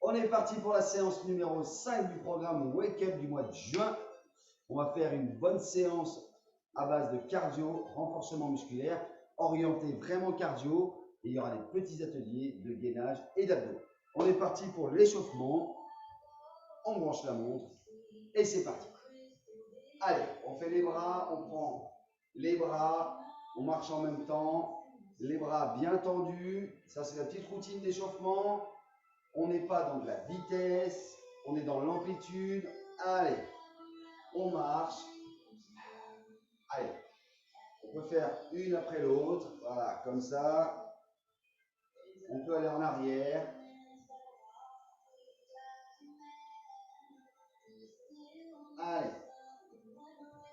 On est parti pour la séance numéro 5 du programme Wake Up du mois de juin. On va faire une bonne séance à base de cardio, renforcement musculaire, orienté vraiment cardio. Et il y aura des petits ateliers de gainage et d'abdos. On est parti pour l'échauffement. On branche la montre et c'est parti. Allez, on fait les bras, on prend les bras, on marche en même temps. Les bras bien tendus. Ça, c'est la petite routine d'échauffement. On n'est pas dans de la vitesse, on est dans l'amplitude. Allez, on marche. Allez, on peut faire une après l'autre. Voilà, comme ça. On peut aller en arrière. Allez,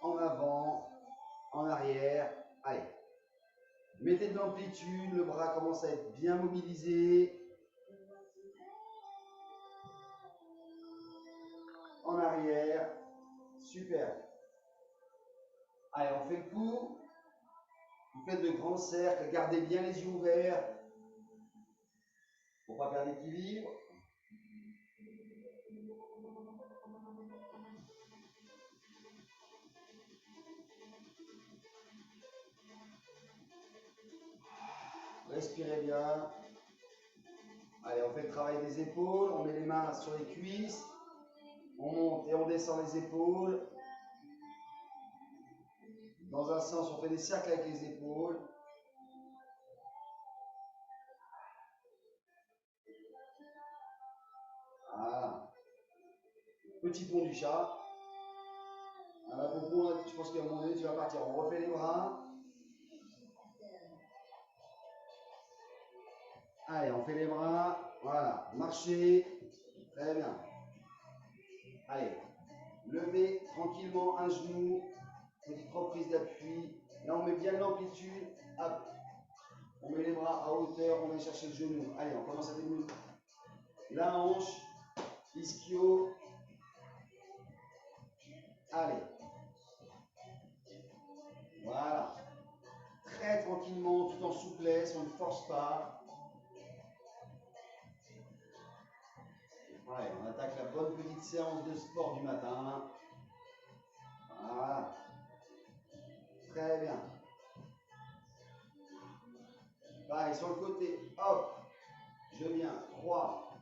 en avant, en arrière. Allez, mettez de l'amplitude, le bras commence à être bien mobilisé. En arrière, super. Allez, on fait le coup. Vous faites de grands cercles, gardez bien les yeux ouverts pour ne pas perdre l'équilibre. Respirez bien. Allez, on fait le travail des épaules, on met les mains sur les cuisses, on monte et on descend les épaules. Dans un sens, on fait des cercles avec les épaules. Voilà. Petit pont du chat. Voilà, je pense qu'à un moment donné, tu vas partir. On refait les bras. Allez, on fait les bras. Voilà, marchez. Très bien. Allez, levez tranquillement un genou. Petite reprise d'appui. Là, on met bien l'amplitude. Hop. On met les bras à hauteur, on vient chercher le genou. Allez, on commence à dérouler la hanche, ischio. Allez. Voilà. Très tranquillement, tout en souplesse, on ne force pas. Allez, on attaque la bonne petite séance de sport du matin. Voilà. Très bien. Pareil, sur le côté, hop. Je viens, 3.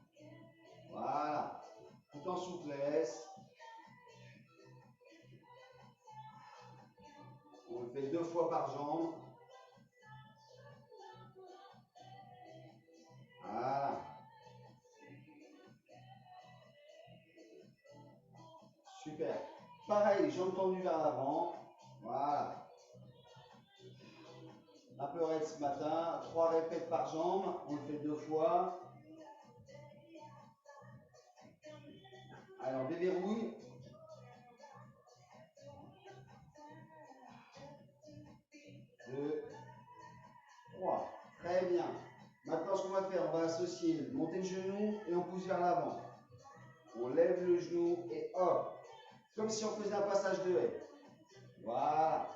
Voilà. Tout en souplesse. On le fait 2 fois par jambe. Voilà. Super. Pareil, jambes tendues vers l'avant. Voilà. Un peu raide ce matin. 3 répètes par jambe. On le fait 2 fois. Allez, on déverrouille. 2, 3. Très bien. Maintenant, ce qu'on va faire, on va associer monter le genou et on pousse vers l'avant. On lève le genou et hop. Comme si on faisait un passage de haie. Voilà.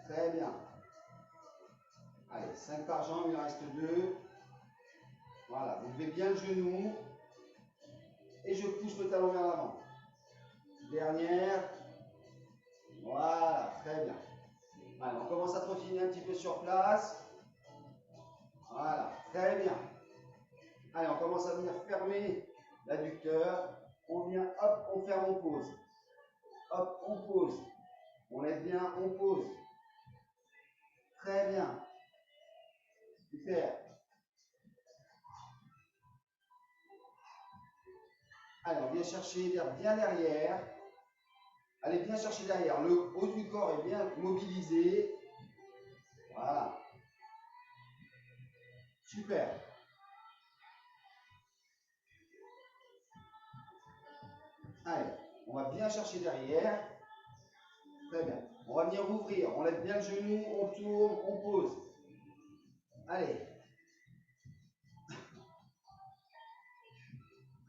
Très bien. Allez, 5 par jambe, il en reste 2. Voilà, vous levez bien le genou. Et je pousse le talon vers l'avant. Dernière. Voilà, très bien. Allez, on commence à trottiner un petit peu sur place. Voilà, très bien. Allez, on commence à venir fermer l'adducteur. On vient, hop, on ferme, on pose. Hop, on pose. On lève bien, on pose. Très bien. Super. Allez, on vient chercher bien derrière. Allez, bien chercher derrière. Le haut du corps est bien mobilisé. Voilà. Super. Allez, on va bien chercher derrière. Très bien. On va venir ouvrir. On lève bien le genou, on tourne, on pose. Allez.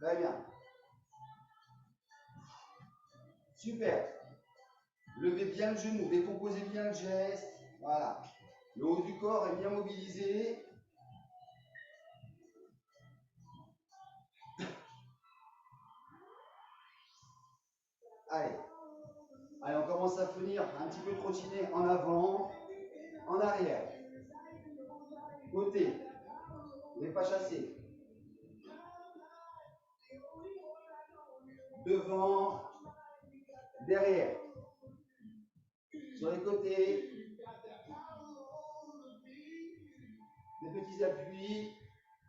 Très bien. Super. Levez bien le genou, décomposez bien le geste. Voilà. Le haut du corps est bien mobilisé. Allez. Allez, on commence à venir un petit peu trottiner en avant, en arrière. Côté. Les pas chassés. Devant, derrière. Sur les côtés. Des petits appuis,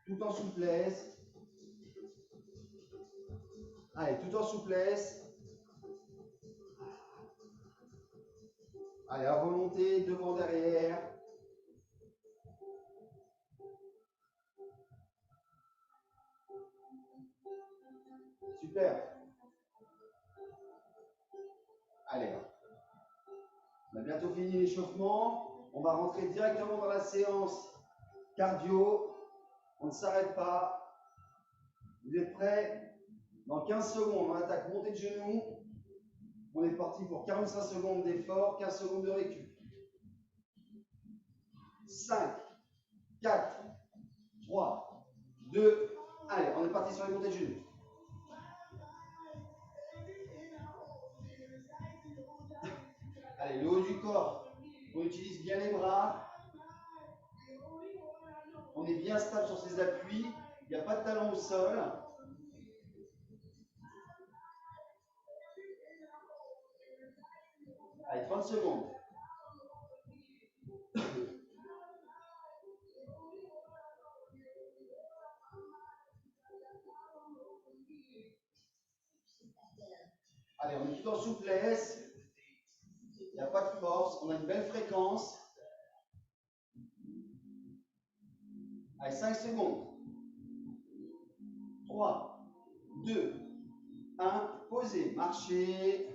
tout en souplesse. Allez, tout en souplesse. Allez, à remonter, devant, derrière. Super. Allez, on a bientôt fini l'échauffement. On va rentrer directement dans la séance cardio. On ne s'arrête pas. Vous êtes prêts? Dans 15 secondes, on attaque montée de genoux. On est parti pour 45 secondes d'effort, 15 secondes de récup. 5, 4, 3, 2, allez, on est parti sur les montées de genoux. Allez, le haut du corps, on utilise bien les bras. On est bien stable sur ses appuis. Il n'y a pas de talon au sol. Allez, 30 secondes. Allez, on est tout en souplesse. Il n'y a pas de force. On a une belle fréquence. Allez, 5 secondes. 3, 2, 1. Posez. Marchez.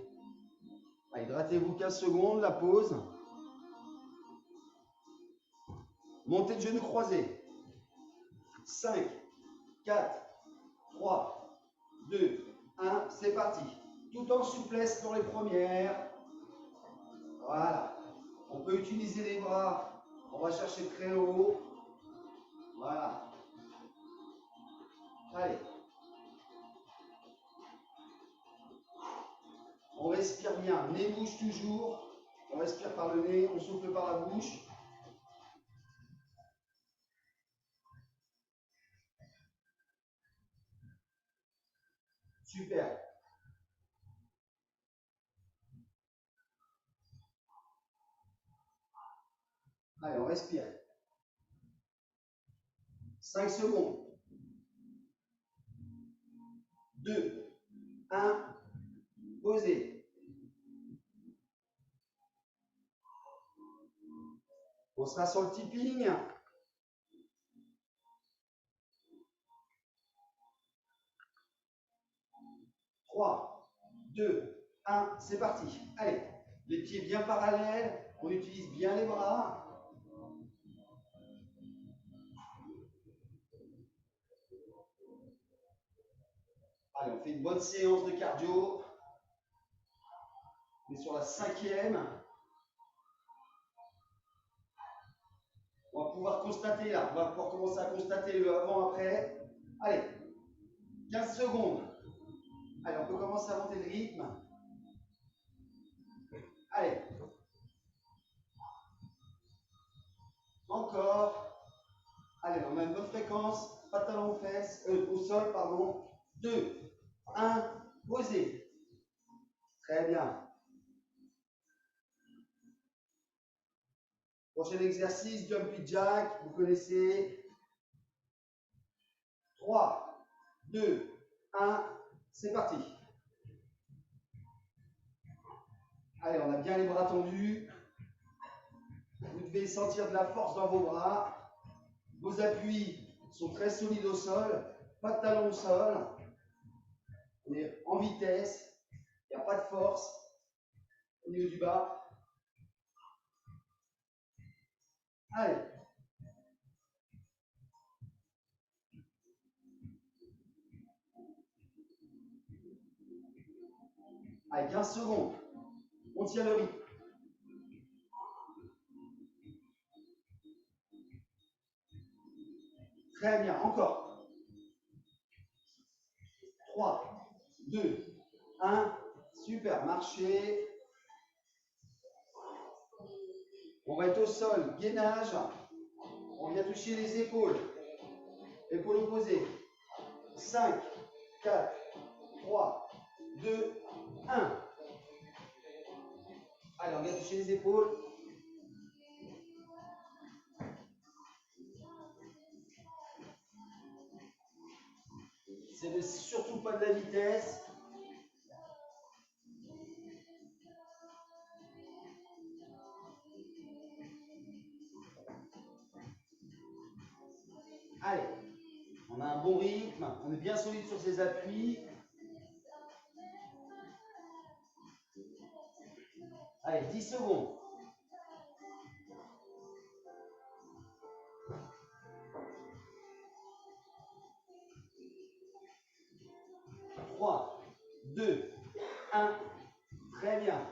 Allez, hydratez-vous 15 secondes. La pause. Montée de genoux croisés. 5, 4, 3, 2, 1. C'est parti. Tout en souplesse pour les premières. Voilà. On peut utiliser les bras. On va chercher très haut. Voilà. Allez. On respire bien. Nez bouge toujours. On respire par le nez. On souffle par la bouche. Super. Allez, on respire. 5 secondes. 2, 1. Posez. On sera sur le tipping. 3, 2, 1. C'est parti. Allez. Les pieds bien parallèles. On utilise bien les bras. Allez, on fait une bonne séance de cardio. On est sur la 5e. On va pouvoir constater là. On va pouvoir commencer à constater le avant-après. Allez. 15 secondes. Allez, on peut commencer à monter le rythme. Allez. Encore. Allez, on a une bonne fréquence. Pas de talon aux fesses, au sol, pardon. 2, 1, posez. Très bien. Prochain exercice, jumpy jack. Vous connaissez. 3, 2, 1. C'est parti. Allez, on a bien les bras tendus. Vous devez sentir de la force dans vos bras. Vos appuis sont très solides au sol. Pas de talon au sol. On est en vitesse. Il n'y a pas de force au niveau du bas. Allez. Allez, 15 secondes. On tient le rythme. Très bien, encore. 3, 2, 1. Super. super. Marchez. On va être au sol. Gainage. On vient toucher les épaules. Épaules opposées. 5, 4, 3, 2, 1. Allez, on vient toucher les épaules. C'est surtout pas de la vitesse. Allez, on a un bon rythme, on est bien solide sur ses appuis. Allez, 10 secondes. Trois, 2, 1. Très bien.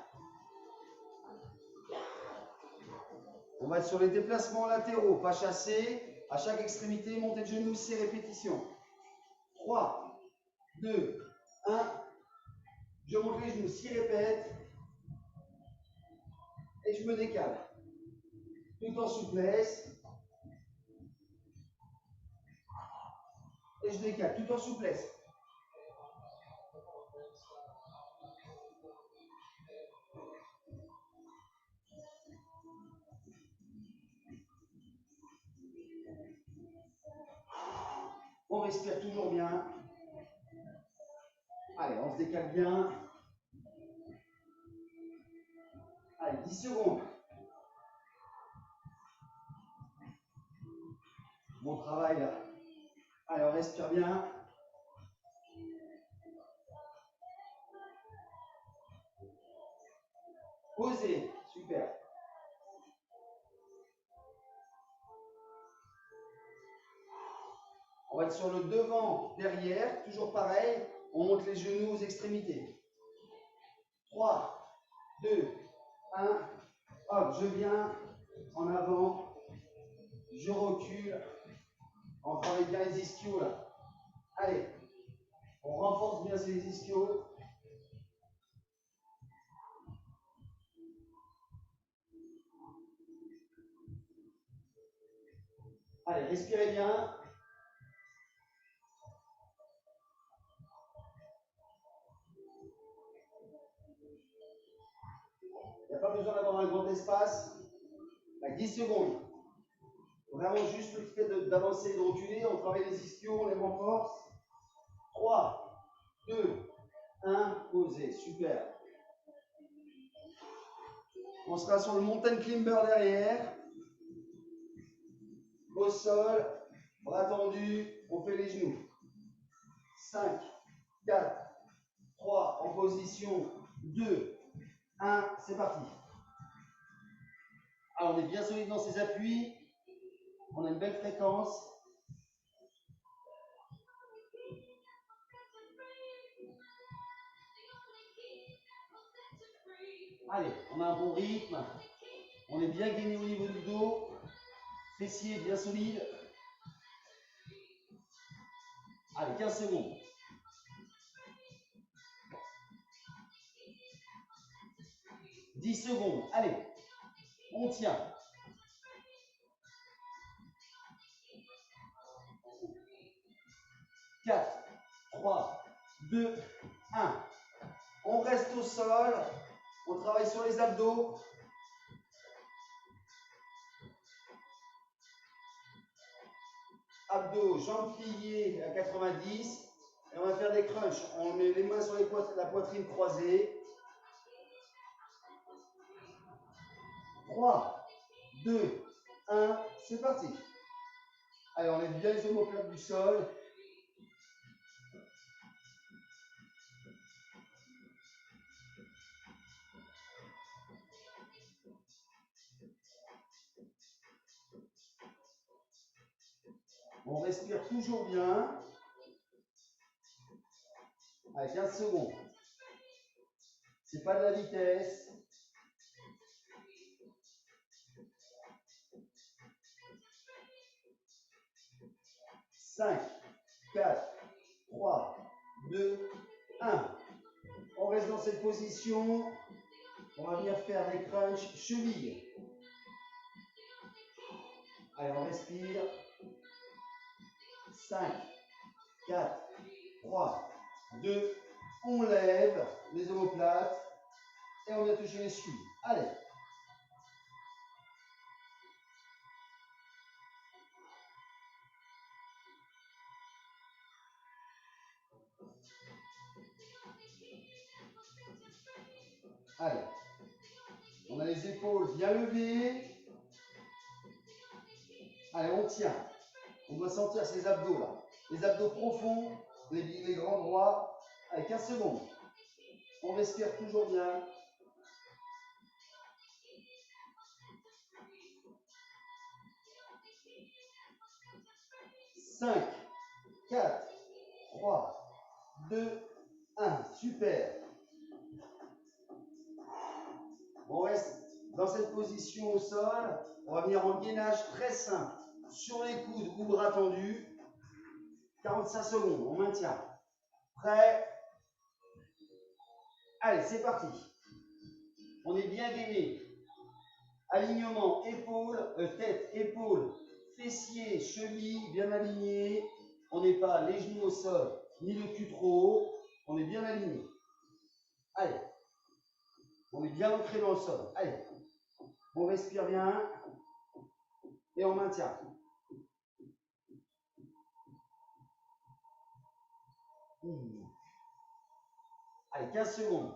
On va être sur les déplacements latéraux, pas chassés. À chaque extrémité, montée de genoux, 6 répétitions. 3, 2, 1. Je monte les genoux, 6 répètes. Et je me décale. Tout en souplesse. Et je décale, tout en souplesse. On respire toujours bien. Allez, on se décale bien. Allez, 10 secondes. Bon travail là. Allez, on respire bien. Posez. Super. On va être sur le devant, derrière. Toujours pareil. On monte les genoux aux extrémités. 3, 2, 1. Hop, je viens en avant. Je recule. On travaille bien les ischios là. Allez. On renforce bien ces ischios. Allez, respirez bien. Il n'y a pas besoin d'avoir un grand espace. 10 secondes. Vraiment juste le fait d'avancer et de reculer. On travaille les ischios, on les renforce. 3, 2, 1. Posez. Super. On sera sur le mountain climber derrière. Au sol. Bras tendus. On fait les genoux. 5, 4, 3. En position. 2, 1. C'est parti. Alors, on est bien solide dans ses appuis. On a une belle fréquence. Allez, on a un bon rythme. On est bien gainé au niveau du dos. Fessier bien solide. Allez, 15 secondes. « 10 secondes. Allez, on tient. « 4, 3, 2, 1. On reste au sol. On travaille sur les abdos. Abdos, jambes pliées à 90. Et on va faire des crunchs. On met les mains sur la poitrine croisée. 3, 2, 1. C'est parti. Allez, on lève bien les omoplates du sol. On respire toujours bien. Allez, 15 secondes. C'est pas de la vitesse. « 5, 4, 3, 2, 1. On reste dans cette position, on va venir faire des crunchs chevilles. Allez, on respire. 5, 4, 3, 2, on lève les omoplates et on vient toucher les chevilles. Allez. Allez. On a les épaules bien levées. Allez, on tient. On doit sentir ces abdos là. Les abdos profonds, les grands droits. Allez, 15 secondes. On respire toujours bien. 5, 4, 3, 2, 1. Super. On reste dans cette position au sol. On va venir en gainage très simple. Sur les coudes ou bras tendus. 45 secondes. On maintient. Prêt? Allez, c'est parti. On est bien gainé. Alignement, tête, épaules, fessiers, chevilles, bien alignés. On n'est pas les genoux au sol, ni le cul trop haut. On est bien aligné. Allez. On est bien ancré dans le sol. Allez. On respire bien. Et on maintient. Allez, 15 secondes.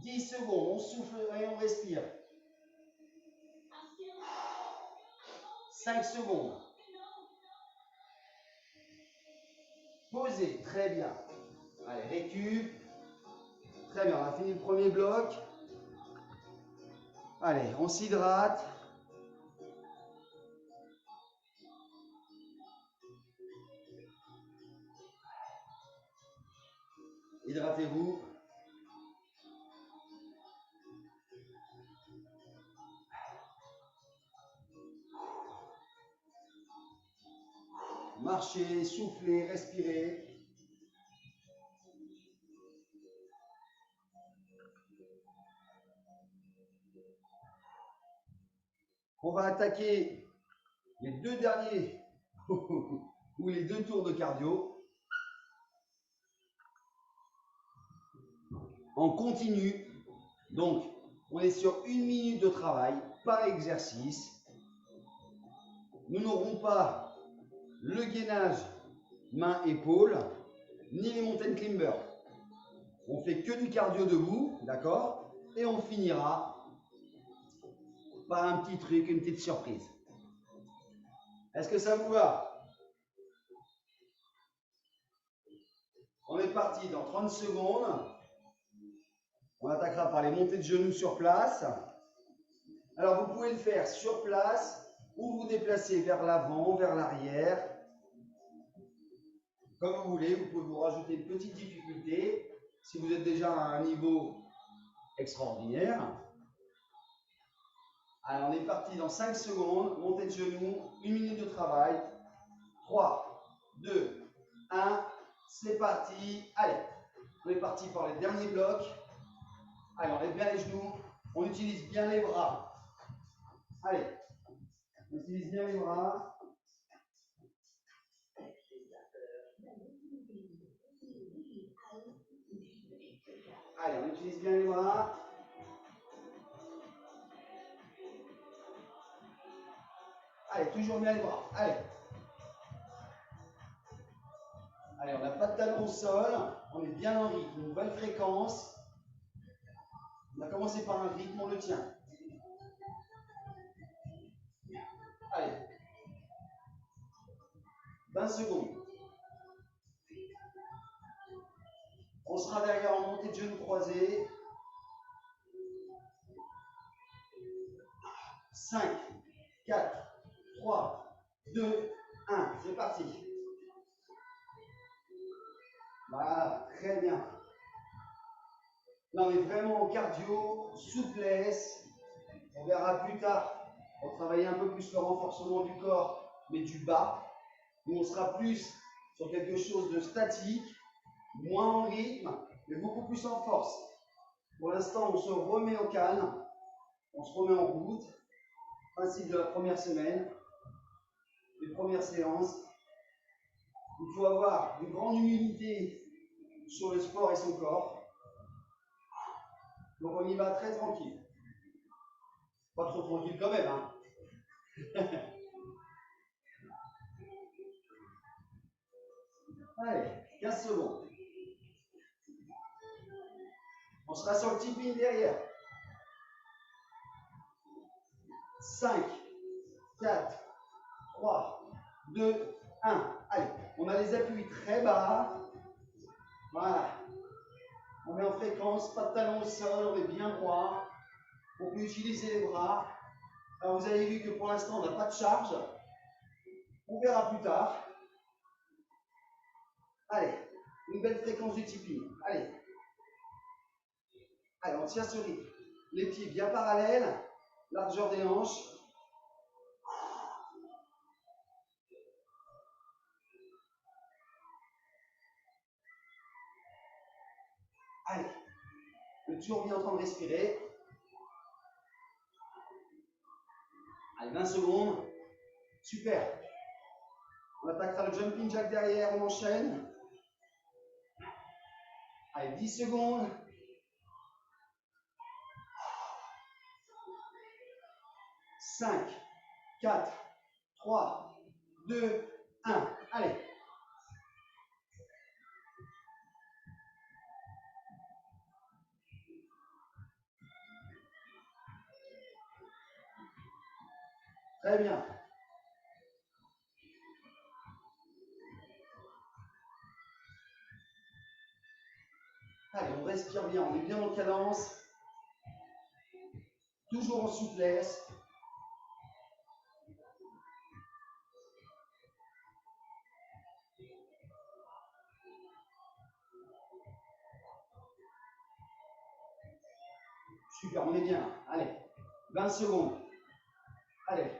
10 secondes. On souffle et on respire. 5 secondes. Posez. Très bien. Allez, récup. Très bien. On a fini le premier bloc. Allez, on s'hydrate. Hydratez-vous. Marchez, soufflez, respirez. On va attaquer les deux derniers ou les deux tours de cardio. En continu. Donc, on est sur 1 minute de travail par exercice. Nous n'aurons pas le gainage main-épaule, ni les mountain climbers. On fait que du cardio debout, d'accord? Et on finira par un petit truc, une petite surprise. Est-ce que ça vous va? On est parti dans 30 secondes. On attaquera par les montées de genoux sur place. Alors, vous pouvez le faire sur place ou vous déplacer vers l'avant, vers l'arrière. Comme vous voulez, vous pouvez vous rajouter une petite difficulté si vous êtes déjà à un niveau extraordinaire. Alors, on est parti dans 5 secondes. Montée de genoux, 1 minute de travail. 3, 2, 1. C'est parti. Allez, on est parti pour les derniers blocs. Allez, on lève bien les genoux. On utilise bien les bras. Allez, on utilise bien les bras. Allez, on utilise bien les bras. Allez, toujours bien les bras. Allez. Allez, on n'a pas de talon au sol. On est bien en rythme. Une bonne fréquence. On a commencé par un rythme, on le tient. Allez. 20 secondes. On sera derrière en montée de genoux croisés. 5, 4, 3, 2, 1. C'est parti. Voilà, très bien. Là, on est vraiment en cardio, souplesse. On verra plus tard. On va travailler un peu plus le renforcement du corps, mais du bas. Où on sera plus sur quelque chose de statique. moins en rythme, mais beaucoup plus en force. Pour l'instant, on se remet au calme, on se remet en route. Principe de la première semaine, des premières séances. Il faut avoir une grande humilité sur le sport et son corps. Donc on y va très tranquille. Pas trop tranquille quand même, hein. Allez, 15 secondes. On sera sur le tipping derrière. 5, 4, 3, 2, 1. Allez, on a les appuis très bas. Voilà. On met en fréquence, pas de talon au sol, on est bien droit. On peut utiliser les bras. Alors vous avez vu que pour l'instant, on n'a pas de charge. On verra plus tard. Allez, une belle fréquence du tipping. Allez. Allez, on tient ce rythme. Les pieds bien parallèles, largeur des hanches. Allez, le toujours bien en train de respirer. Allez, 20 secondes. Super. On attaquera le jumping jack derrière, on enchaîne. Allez, 10 secondes. 5, 4, 3, 2, 1. Allez. Très bien. Allez, on respire bien, on est bien en cadence. Toujours en souplesse. Super, on est bien. Allez, 20 secondes. Allez,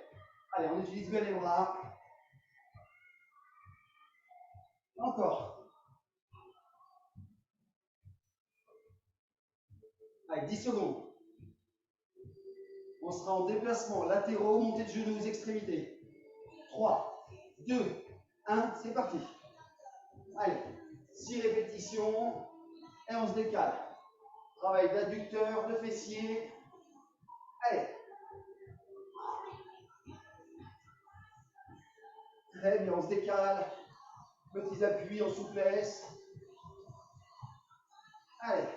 allez, on utilise bien les bras. Encore. Allez, 10 secondes. On sera en déplacement latéraux, montée de genoux aux extrémités. 3, 2, 1, c'est parti. Allez, 6 répétitions et on se décale. Travail d'adducteur, de fessier. Allez. Très bien, on se décale. Petits appuis en souplesse. Allez.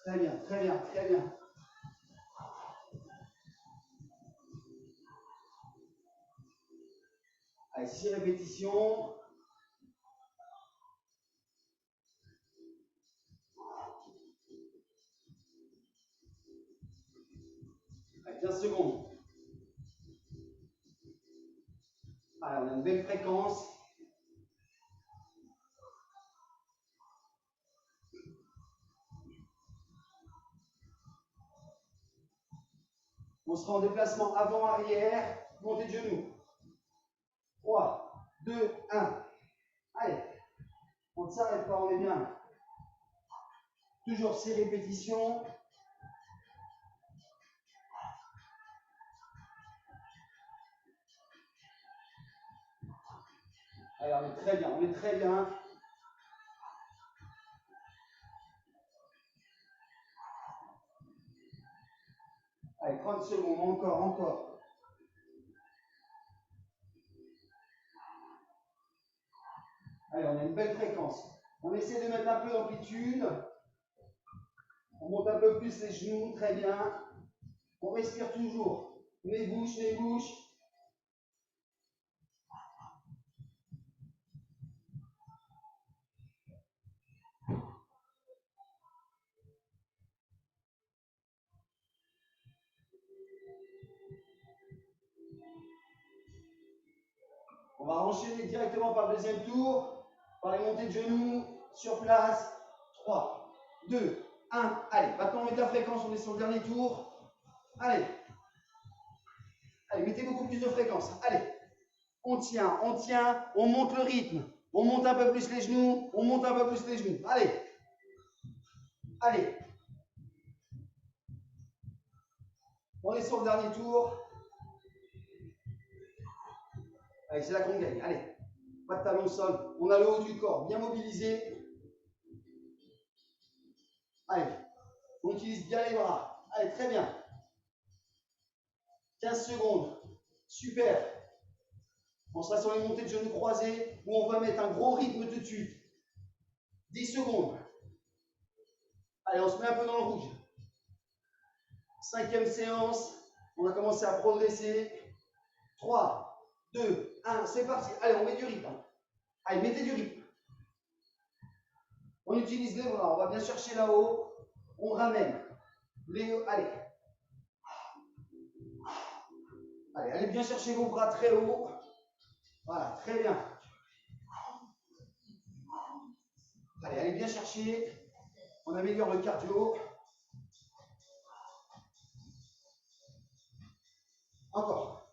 Très bien, très bien, très bien. Allez, 6 répétitions. Allez, 15 secondes. Allez, on a une belle fréquence. On sera en déplacement avant-arrière, montée de genoux. 3, 2, 1. Allez, on ne s'arrête pas, on est bien. Toujours 6 répétitions. Allez, on est très bien, on est très bien. Allez, 30 secondes, encore, encore. Allez, on a une belle fréquence. On essaie de mettre un peu d'amplitude. On monte un peu plus les genoux, très bien. On respire toujours. Les bouches, les bouches. On va enchaîner directement par le deuxième tour, par les montées de genoux, sur place. 3, 2, 1. Allez, maintenant on met de la fréquence, on est sur le dernier tour. Allez. Allez, mettez beaucoup plus de fréquence. Allez. On tient, on monte le rythme. On monte un peu plus les genoux, on monte un peu plus les genoux. Allez. Allez. On est sur le dernier tour. Allez, c'est là qu'on gagne. Allez. Pas de talon au sol. On a le haut du corps bien mobilisé. Allez. On utilise bien les bras. Allez, très bien. 15 secondes. Super. On sera sur les montées de genoux croisés où on va mettre un gros rythme tout de suite. 10 secondes. Allez, on se met un peu dans le rouge. 5e séance. On va commencer à progresser. 3, 2, 1, c'est parti. Allez, on met du rythme. Allez, mettez du rythme. On utilise les bras. On va bien chercher là-haut. On ramène. Allez. Allez, allez bien chercher vos bras très haut. Voilà, très bien. Allez, allez bien chercher. On améliore le cardio. Encore.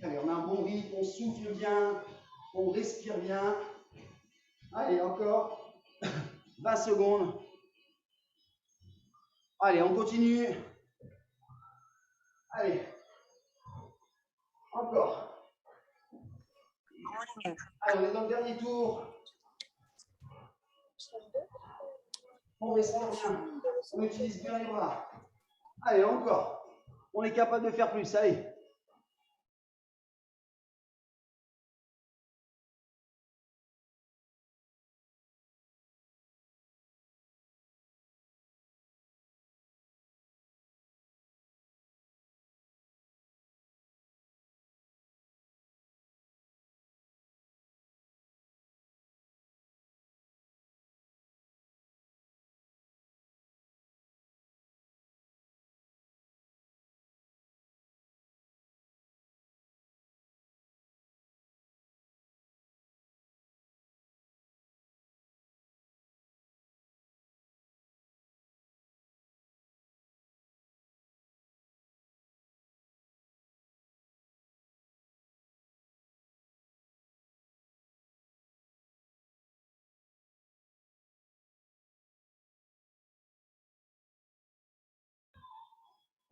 Allez, on a un bon rythme, on souffle bien, on respire bien. Allez, encore. 20 secondes. Allez, on continue. Allez. Encore. Allez, on est dans le dernier tour. On respire bien. On utilise bien les bras. Allez, encore. On est capable de faire plus. Allez.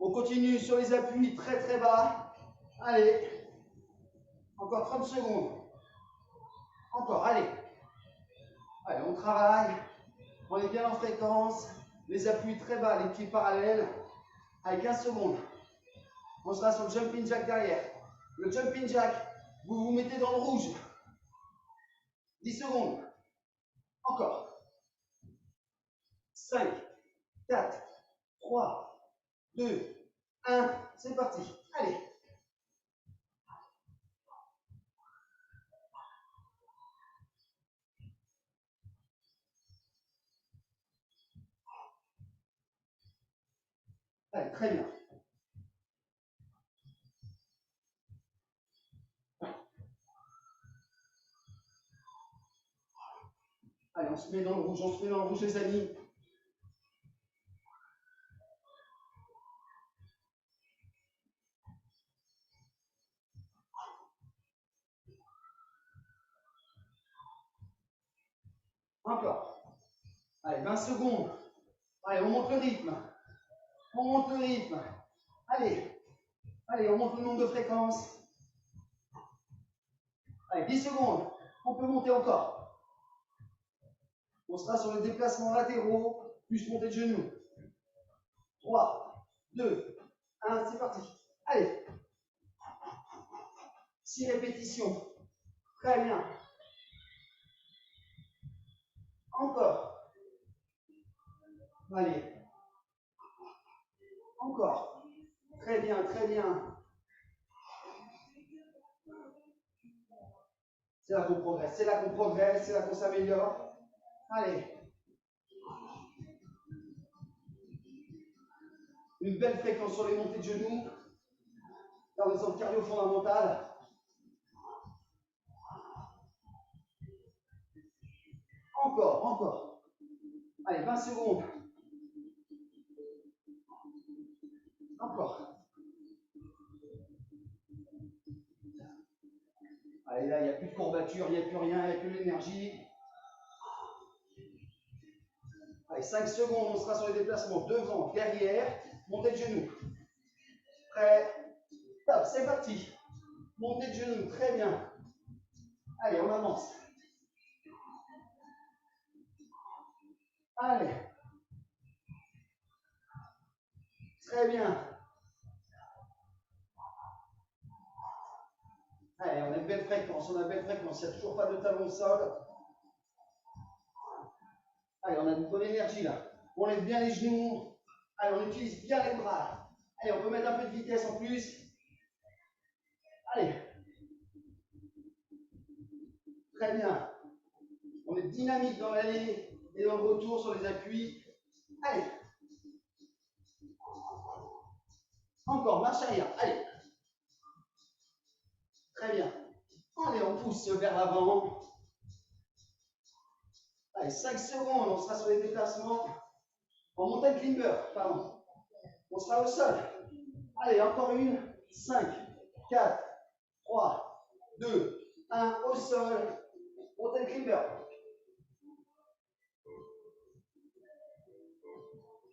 On continue sur les appuis très très bas. Allez. Encore 30 secondes. Encore, allez. Allez, on travaille. On est bien en fréquence. Les appuis très bas, les pieds parallèles. Allez, 15 secondes. On sera sur le jumping jack derrière. Le jumping jack, vous vous mettez dans le rouge. 10 secondes. Encore. 5, 4, 3, 2, 1. C'est parti. Allez. Allez, très bien. Allez, on se met dans le rouge, on se met dans le rouge, les amis. Encore. Allez, 20 secondes. Allez, on monte le rythme. On monte le rythme. Allez. Allez, on monte le nombre de fréquences. Allez, 10 secondes. On peut monter encore. On sera sur les déplacements latéraux, plus montée de genoux. 3, 2, 1, c'est parti. Allez. 6 répétitions. Très bien. Encore. Allez. Encore. Très bien, très bien. C'est là qu'on progresse, c'est là qu'on progresse, c'est là qu'on s'améliore. Allez. Une belle fréquence sur les montées de genoux. Là, on est sur le cardio fondamental. Encore, encore. Allez, 20 secondes. Encore. courbatures, il n'y a plus rien, il n'y a que l'énergie. Allez, 5 secondes, on sera sur les déplacements devant, derrière, montée de genoux. Prêt, top, c'est parti. Montée de genoux, très bien. Allez, on avance. Allez. Très bien. Allez, on a une belle fréquence, on a une belle fréquence. Il n'y a toujours pas de talon au sol. Allez, on a une bonne énergie là. On lève bien les genoux. Allez, on utilise bien les bras. Allez, on peut mettre un peu de vitesse en plus. Allez. Très bien. On est dynamique dans l'allée et dans le retour sur les appuis. Allez. Encore, marche arrière. Allez. Très bien. Allez, on pousse vers l'avant. Allez, 5 secondes, on sera sur les déplacements. En montagne climber, pardon. On sera au sol. Allez, encore une. 5, 4, 3, 2, 1, au sol. Montagne climber.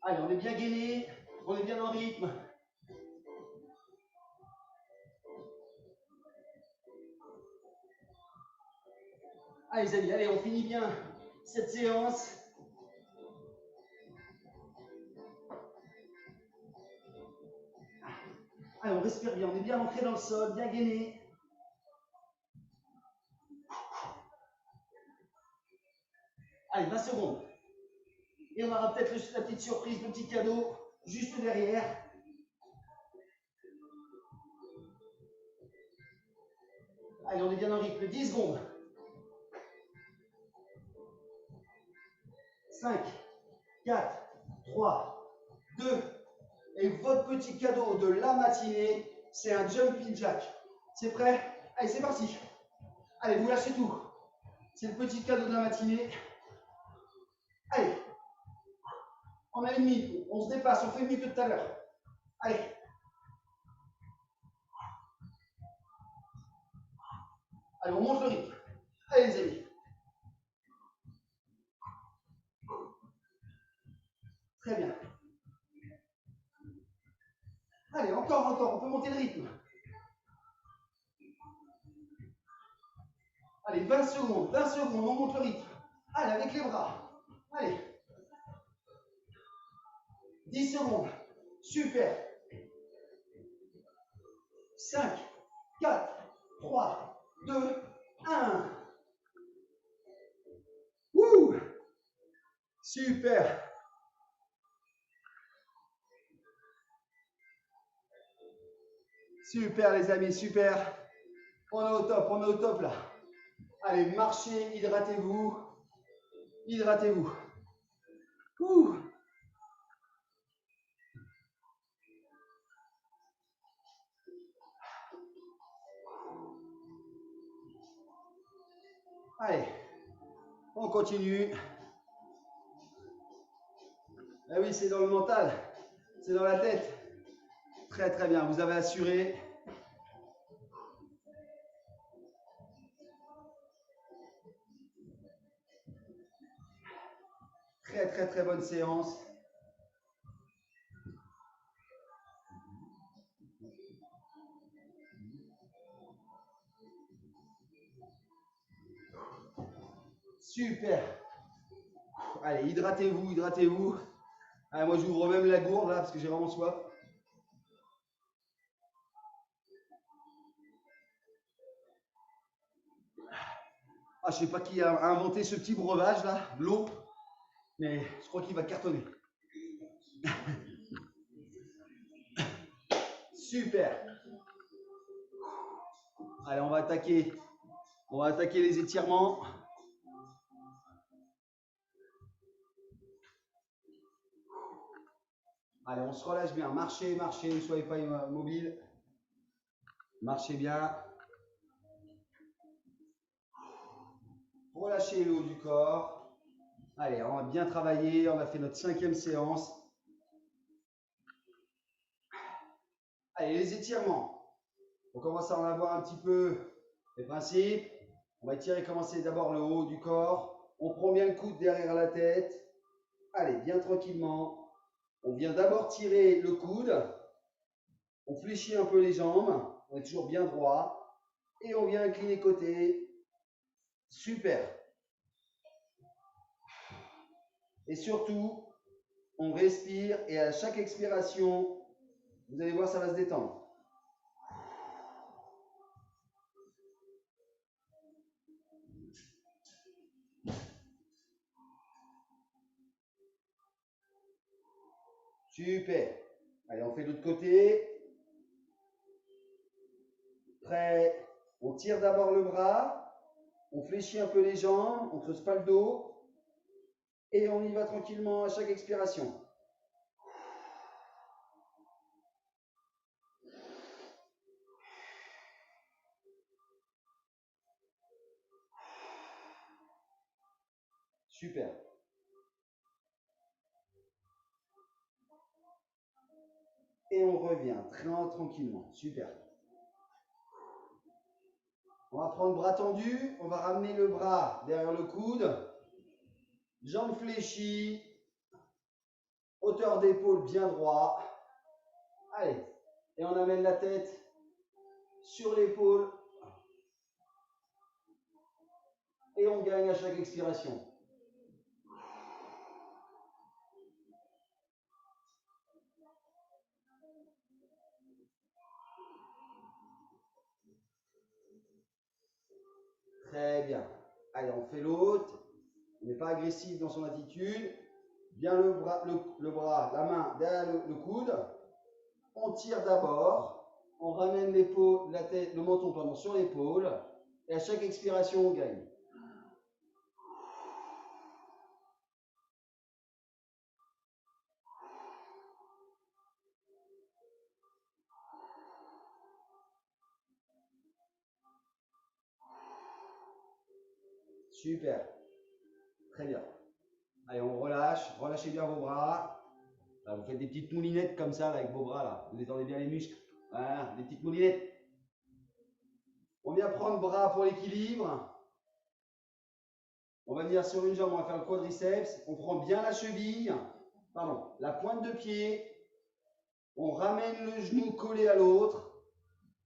Allez, on est bien gainé, on est bien en rythme. Allez, les amis, allez, on finit bien cette séance. Allez, on respire bien, on est bien ancré dans le sol, bien gainé. Allez, 20 secondes. Et on aura peut-être la petite surprise, le petit cadeau, juste derrière. Allez, on est bien en rythme. 10 secondes. 5, 4, 3, 2. Et votre petit cadeau de la matinée, c'est un jumping jack. C'est prêt? Allez, c'est parti. Allez, vous lâchez tout. C'est le petit cadeau de la matinée. Allez. On a une minute. On se dépasse. On fait mieux que tout à l'heure. Allez. Allez, on monte le rythme. Allez, les amis. Très bien. Allez, encore. On peut monter le rythme. Allez, 20 secondes. 20 secondes. On monte le rythme. Allez, avec les bras. Allez. 10 secondes. Super. 5, 4, 3, 2, 1. Wouh! Super. Super, les amis, super. On est au top là. Allez, marchez, hydratez-vous. Hydratez-vous. Ouh. Allez, on continue. Ah oui, c'est dans le mental, c'est dans la tête. Très très bien, vous avez assuré. Très très très bonne séance. Super. Allez, hydratez-vous, hydratez-vous. Allez, moi j'ouvre même la gourde là parce que j'ai vraiment soif. Ah, je sais pas qui a inventé ce petit breuvage là, l'eau, mais je crois qu'il va cartonner. Super. Allez, on va attaquer les étirements. Allez, on se relâche bien. Marchez, marchez, ne soyez pas immobile. Marchez bien. Relâchez le haut du corps. Allez, on a bien travaillé. On a fait notre 5e séance. Allez, les étirements. On commence à en avoir un petit peu les principes. On va étirer, commencer d'abord le haut du corps. On prend bien le coude derrière la tête. Allez, bien tranquillement. On vient d'abord tirer le coude. On fléchit un peu les jambes. On est toujours bien droit. Et on vient incliner côté. Super. Et surtout, on respire et à chaque expiration, vous allez voir, ça va se détendre. Super. Allez, on fait de l'autre côté. Prêt. On tire d'abord le bras. On fléchit un peu les jambes. On ne creuse pas le dos. Et on y va tranquillement à chaque expiration. Super. Et on revient très tranquillement. Super. On va prendre le bras tendu. On va ramener le bras derrière le coude. Jambes fléchies. Hauteur d'épaule bien droit. Allez. Et on amène la tête sur l'épaule. Et on gagne à chaque expiration. Très bien. Allez, on fait l'autre. On n'est pas agressif dans son attitude. Bien le bras, la main derrière le coude. On tire d'abord. On ramène l'épaule, la tête, le menton pardon, sur l'épaule. Et à chaque expiration, on gagne. Super. Très bien. Allez, on relâche. Relâchez bien vos bras. Là, vous faites des petites moulinettes comme ça là, avec vos bras. Là. Vous détendez bien les muscles. Voilà, des petites moulinettes. On vient prendre bras pour l'équilibre. On va venir sur une jambe, on va faire le quadriceps. On prend bien la cheville, pardon, la pointe de pied. On ramène le genou collé à l'autre.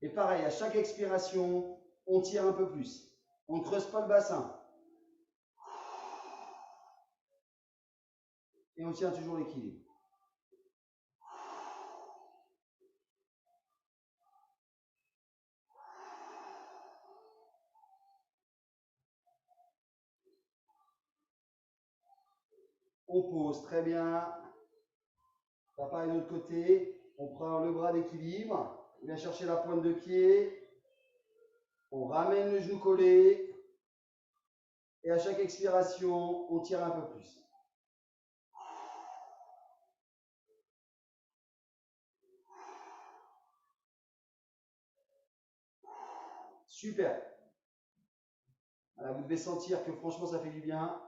Et pareil, à chaque expiration, on tire un peu plus. On ne creuse pas le bassin. Et on tient toujours l'équilibre. On pose très bien. Pareil de l'autre côté. On prend le bras d'équilibre. On vient chercher la pointe de pied. On ramène le genou collé. Et à chaque expiration, on tire un peu plus. Super. Voilà, vous devez sentir que franchement, ça fait du bien.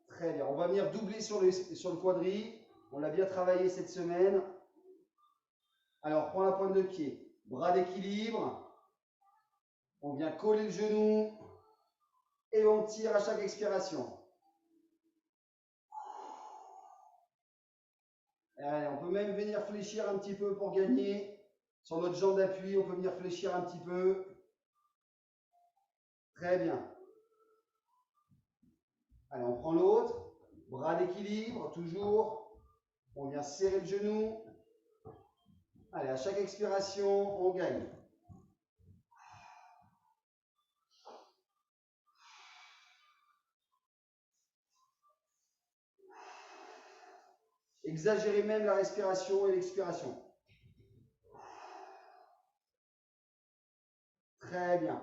Très bien. On va venir doubler sur le quadri. On l'a bien travaillé cette semaine. Alors, prends la pointe de pied. Bras d'équilibre. On vient coller le genou. Et on tire à chaque expiration. Allez, on peut même venir fléchir un petit peu pour gagner. Sur notre jambe d'appui, on peut venir fléchir un petit peu. Très bien. Allez, on prend l'autre. Bras d'équilibre, toujours. On vient serrer le genou. Allez, à chaque expiration, on gagne. Exagérez même la respiration et l'expiration. Très bien.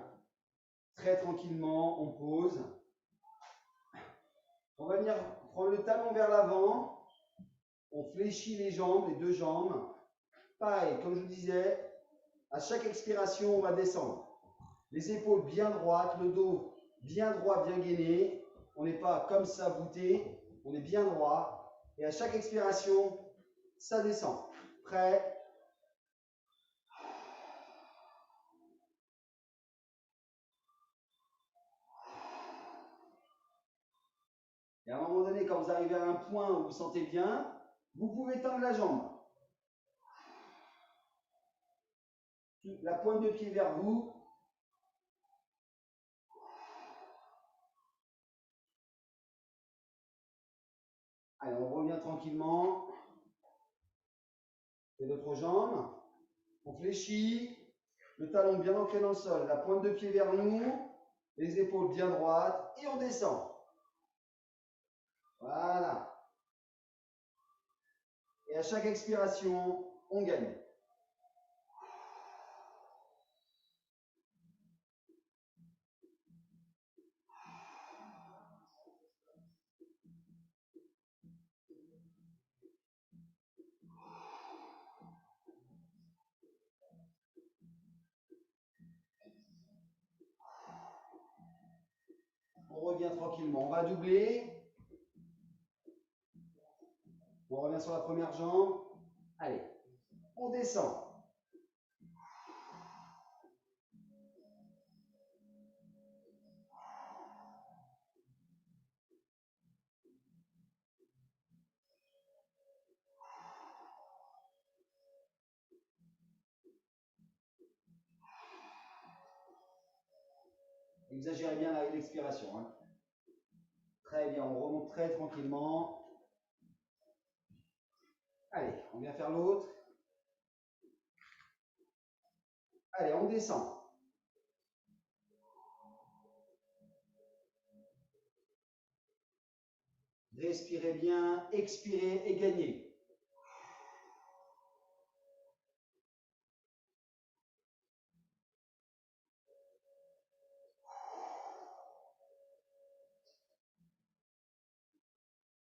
Très tranquillement, on pose. On va venir prendre le talon vers l'avant. On fléchit les jambes, les deux jambes. Pareil, comme je vous disais, à chaque expiration, on va descendre. Les épaules bien droites, le dos bien droit, bien gainé. On n'est pas comme ça voûté, on est bien droit. Et à chaque expiration, ça descend. Prêt? Et à un moment donné, quand vous arrivez à un point où vous vous sentez bien, vous pouvez tendre la jambe. La pointe de pied vers vous. Allez, on revient tranquillement. Et l'autre jambe. On fléchit. Le talon bien ancré dans le sol. La pointe de pied vers nous. Les épaules bien droites. Et on descend. Voilà. Et à chaque expiration, on gagne. On revient tranquillement. On va doubler. On revient sur la première jambe. Allez, on descend. Exagérez bien l'expiration. Hein. Très bien, on remonte très tranquillement. Allez, on vient faire l'autre. Allez, on descend. Respirez bien, expirez et gagnez.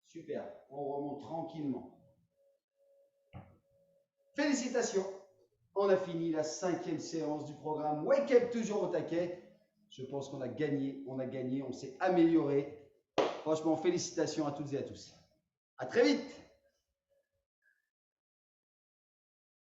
Super, on remonte tranquillement. Félicitations, on a fini la 5e séance du programme Wake Up toujours au taquet. Je pense qu'on a gagné, on s'est amélioré. Franchement, félicitations à toutes et à tous. À très vite.